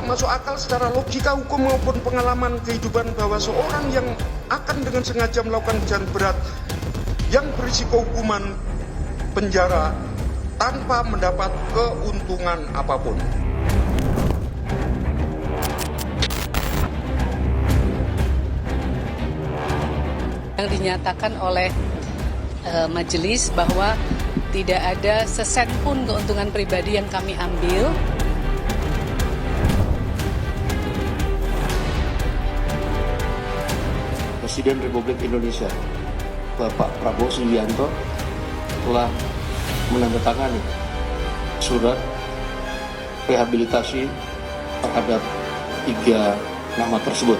masuk akal secara logika hukum maupun pengalaman kehidupan bahwa seorang yang akan dengan sengaja melakukan kejahatan berat yang berisiko hukuman penjara tanpa mendapat keuntungan apapun. Yang dinyatakan oleh majelis bahwa tidak ada seset pun keuntungan pribadi yang kami ambil. Presiden Republik Indonesia, Bapak Prabowo Subianto, telah menandatangani surat rehabilitasi terhadap 3 nama tersebut.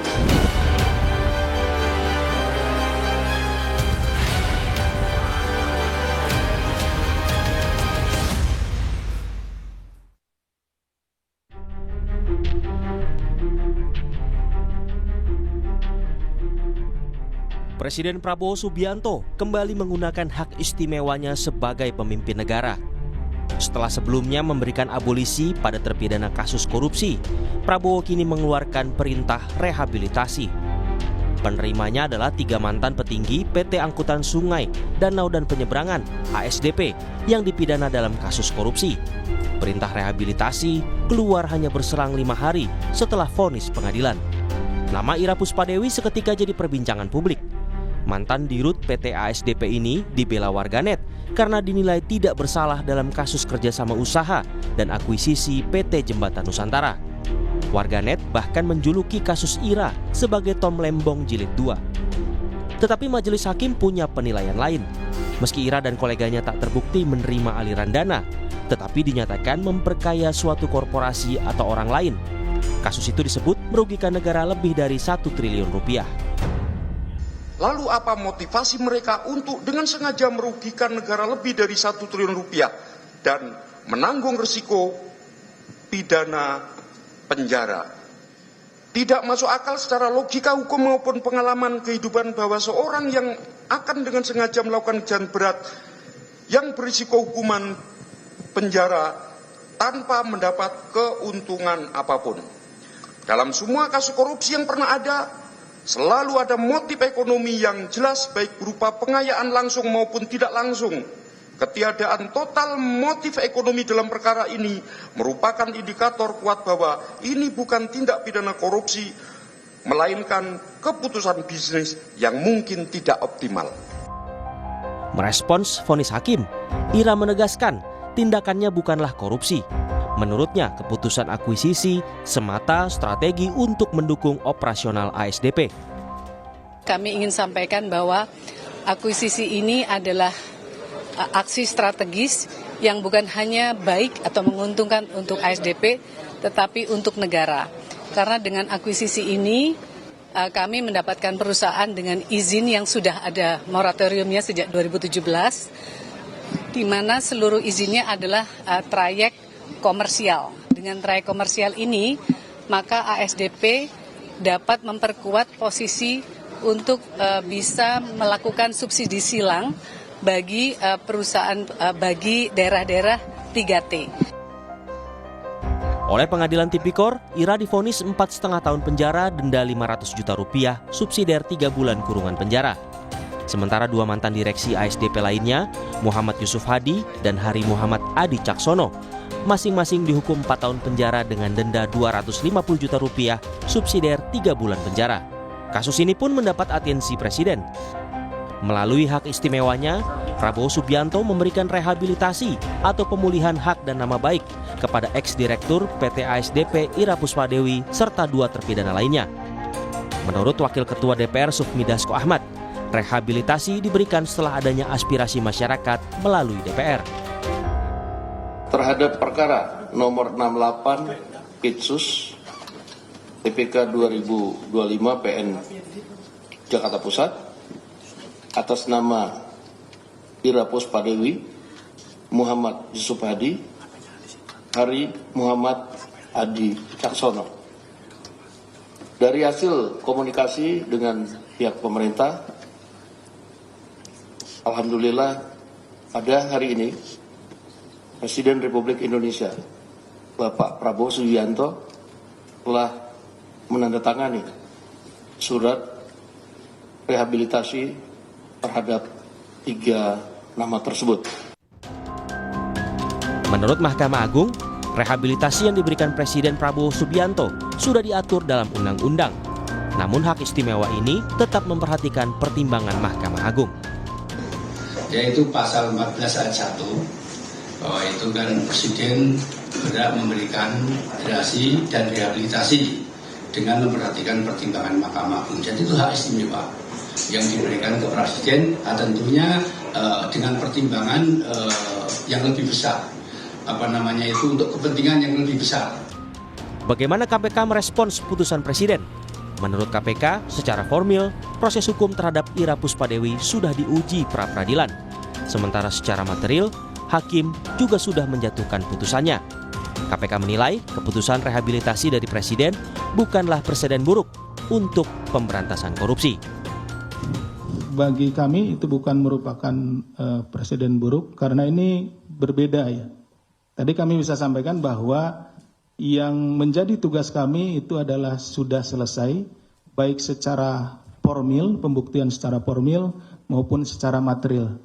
Presiden Prabowo Subianto kembali menggunakan hak istimewanya sebagai pemimpin negara. Setelah sebelumnya memberikan abolisi pada terpidana kasus korupsi, Prabowo kini mengeluarkan perintah rehabilitasi. Penerimanya adalah 3 mantan petinggi PT Angkutan Sungai, Danau dan Penyeberangan (ASDP) yang dipidana dalam kasus korupsi. Perintah rehabilitasi keluar hanya berselang 5 hari setelah vonis pengadilan. Nama Ira Puspadewi seketika jadi perbincangan publik. Mantan dirut PT ASDP ini dibela warganet karena dinilai tidak bersalah dalam kasus kerjasama usaha dan akuisisi PT Jembatan Nusantara. Warganet bahkan menjuluki kasus Ira sebagai Tom Lembong Jilid 2. Tetapi majelis hakim punya penilaian lain. Meski Ira dan koleganya tak terbukti menerima aliran dana, tetapi dinyatakan memperkaya suatu korporasi atau orang lain. Kasus itu disebut merugikan negara lebih dari 1 triliun rupiah. Lalu apa motivasi mereka untuk dengan sengaja merugikan negara lebih dari 1 triliun rupiah dan menanggung risiko pidana penjara? Tidak masuk akal secara logika hukum maupun pengalaman kehidupan bahwa seorang yang akan dengan sengaja melakukan kejahatan berat yang berisiko hukuman penjara tanpa mendapat keuntungan apapun. Dalam semua kasus korupsi yang pernah ada, selalu ada motif ekonomi yang jelas baik berupa pengayaan langsung maupun tidak langsung. Ketiadaan total motif ekonomi dalam perkara ini merupakan indikator kuat bahwa ini bukan tindak pidana korupsi, melainkan keputusan bisnis yang mungkin tidak optimal. Merespons vonis hakim, Ira menegaskan tindakannya bukanlah korupsi. Menurutnya, keputusan akuisisi semata strategi untuk mendukung operasional ASDP. Kami ingin sampaikan bahwa akuisisi ini adalah aksi strategis yang bukan hanya baik atau menguntungkan untuk ASDP, tetapi untuk negara. Karena dengan akuisisi ini, kami mendapatkan perusahaan dengan izin yang sudah ada moratoriumnya sejak 2017, di mana seluruh izinnya adalah trayek komersial. Dengan trayek komersial ini, maka ASDP dapat memperkuat posisi untuk bisa melakukan subsidi silang bagi perusahaan, bagi daerah-daerah 3T. Oleh Pengadilan Tipikor, Ira divonis 4,5 tahun penjara, denda 500 juta rupiah, subsidiar 3 bulan kurungan penjara. Sementara 2 mantan direksi ASDP lainnya, Muhammad Yusuf Hadi dan Hari Muhammad Adi Caksono, masing-masing dihukum 4 tahun penjara dengan denda 250 juta rupiah, subsidiar 3 bulan penjara. Kasus ini pun mendapat atensi Presiden. Melalui hak istimewanya, Prabowo Subianto memberikan rehabilitasi atau pemulihan hak dan nama baik kepada ex-direktur PT ASDP Ira Puspadewi serta 2 terpidana lainnya. Menurut Wakil Ketua DPR Sufmi Dasko Ahmad, rehabilitasi diberikan setelah adanya aspirasi masyarakat melalui DPR. Terhadap perkara nomor 68 Pitsus TPK 2025 PN Jakarta Pusat atas nama Ira Puspadewi, Muhammad Yusuf Hadi, Hari Muhammad Adi Caksono. Dari hasil komunikasi dengan pihak pemerintah, alhamdulillah pada hari ini Presiden Republik Indonesia, Bapak Prabowo Subianto, telah menandatangani surat rehabilitasi terhadap 3 nama tersebut. Menurut Mahkamah Agung, rehabilitasi yang diberikan Presiden Prabowo Subianto sudah diatur dalam undang-undang. Namun hak istimewa ini tetap memperhatikan pertimbangan Mahkamah Agung. Yaitu pasal 14 ayat 1, bahwa itu kan Presiden berhak memberikan gerasi dan rehabilitasi dengan memperhatikan pertimbangan Mahkamah Agung. Jadi itu hak istimewa yang diberikan ke Presiden, tentunya dengan pertimbangan yang lebih besar, untuk kepentingan yang lebih besar. Bagaimana KPK merespons putusan Presiden? Menurut KPK, secara formil, proses hukum terhadap Ira Puspadewi sudah diuji pra-peradilan. Sementara secara material, hakim juga sudah menjatuhkan putusannya. KPK menilai keputusan rehabilitasi dari Presiden bukanlah preseden buruk untuk pemberantasan korupsi. Bagi kami itu bukan merupakan presiden buruk karena ini berbeda ya. Tadi kami bisa sampaikan bahwa yang menjadi tugas kami itu adalah sudah selesai, baik secara formil, pembuktian secara formil maupun secara material.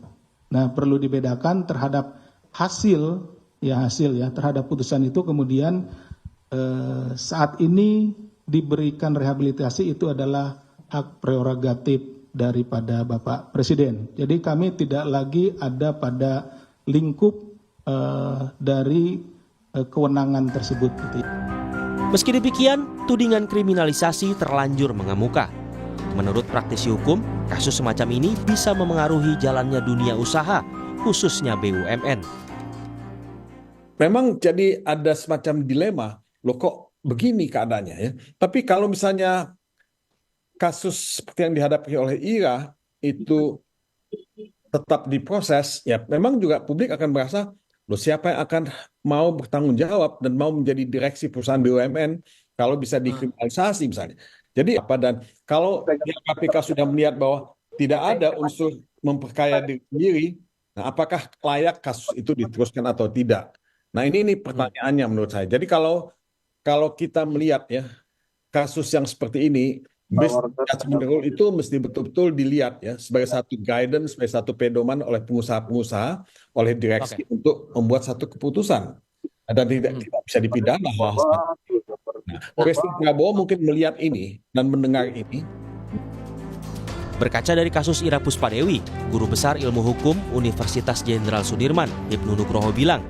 Nah, perlu dibedakan terhadap hasil terhadap putusan itu kemudian saat ini diberikan rehabilitasi itu adalah hak prerogatif daripada Bapak Presiden. Jadi kami tidak lagi ada pada lingkup dari kewenangan tersebut. Meski demikian, tudingan kriminalisasi terlanjur mengemuka. Menurut praktisi hukum, kasus semacam ini bisa memengaruhi jalannya dunia usaha, khususnya BUMN. Memang jadi ada semacam dilema, loh kok begini keadaannya ya. Tapi kalau misalnya kasus seperti yang dihadapi oleh Ira itu tetap diproses, ya memang juga publik akan merasa, loh siapa yang akan mau bertanggung jawab dan mau menjadi direksi perusahaan BUMN kalau bisa dikriminalisasi misalnya. Jadi apa, dan kalau KPK sudah melihat bahwa tidak ada unsur memperkaya diri sendiri, nah apakah layak kasus itu diteruskan atau tidak? Nah ini pertanyaannya menurut saya. Jadi kalau kita melihat ya kasus yang seperti ini, judgment rule itu mesti betul-betul dilihat ya sebagai satu guidance, sebagai satu pedoman oleh pengusaha-pengusaha, oleh direksi untuk membuat satu keputusan dan tidak bisa dipidana. Nah, Presiden Prabowo mungkin melihat ini dan mendengar ini. Berkaca dari kasus Ira Puspadewi, Guru Besar Ilmu Hukum Universitas Jenderal Sudirman, Ibnu Nugroho bilang,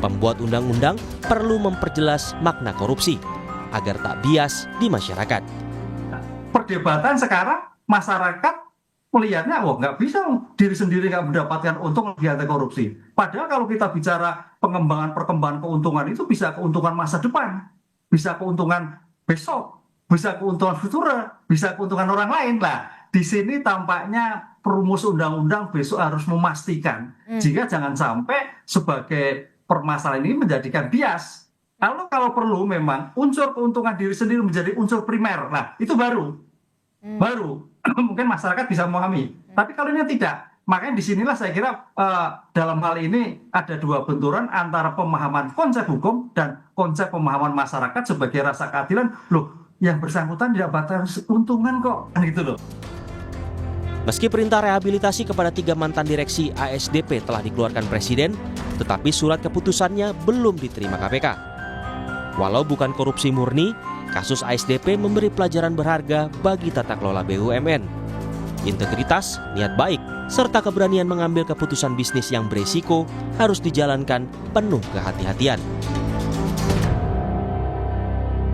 pembuat undang-undang perlu memperjelas makna korupsi agar tak bias di masyarakat. Perdebatan sekarang masyarakat melihatnya, nggak bisa diri sendiri nggak mendapatkan untung lagi ada korupsi. Padahal kalau kita bicara perkembangan keuntungan itu bisa keuntungan masa depan, bisa keuntungan besok, bisa keuntungan futura, bisa keuntungan orang lain lah. Di sini tampaknya perumus undang-undang besok harus memastikan jika jangan sampai sebagai permasalahan ini menjadikan bias. Kalau perlu memang unsur keuntungan diri sendiri menjadi unsur primer. Nah, itu baru mungkin masyarakat bisa memahami. Tapi kalau ini tidak, makanya disinilah saya kira dalam hal ini ada dua benturan antara pemahaman konsep hukum dan konsep pemahaman masyarakat sebagai rasa keadilan. Loh, yang bersangkutan tidak batas keuntungan kok, kan gitu loh. Meski perintah rehabilitasi kepada 3 mantan direksi ASDP telah dikeluarkan Presiden, tetapi surat keputusannya belum diterima KPK. Walau bukan korupsi murni, kasus ASDP memberi pelajaran berharga bagi tata kelola BUMN. Integritas, niat baik, serta keberanian mengambil keputusan bisnis yang beresiko harus dijalankan penuh kehati-hatian.